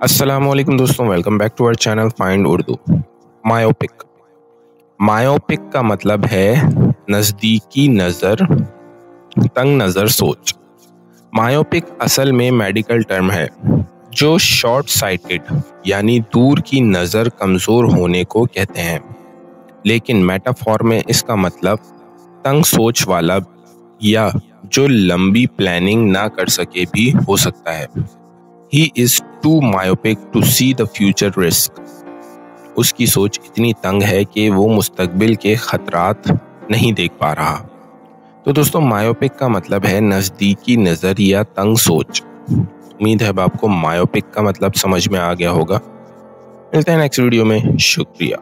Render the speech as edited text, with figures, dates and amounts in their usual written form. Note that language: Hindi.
अस्सलामुअलैकुम दोस्तों, welcome back to our channel find Urdu. Myopic myopic का मतलब है नज़दीकी नज़र, तंग नज़र सोच। मायोपिक असल में मेडिकल टर्म है जो शॉर्ट साइटेड यानी दूर की नज़र कमज़ोर होने को कहते हैं, लेकिन मेटाफॉर में इसका मतलब तंग सोच वाला या जो लंबी प्लानिंग ना कर सके भी हो सकता है। He is too myopic to see the future risk. उसकी सोच इतनी तंग है कि वो मुस्तकबिल के खतरात नहीं देख पा रहा। तो दोस्तों, मायोपिक का मतलब है नज़दीकी नज़र या तंग सोच। उम्मीद है अब आपको मायोपिक का मतलब समझ में आ गया होगा। मिलते हैं नेक्स्ट वीडियो में। शुक्रिया।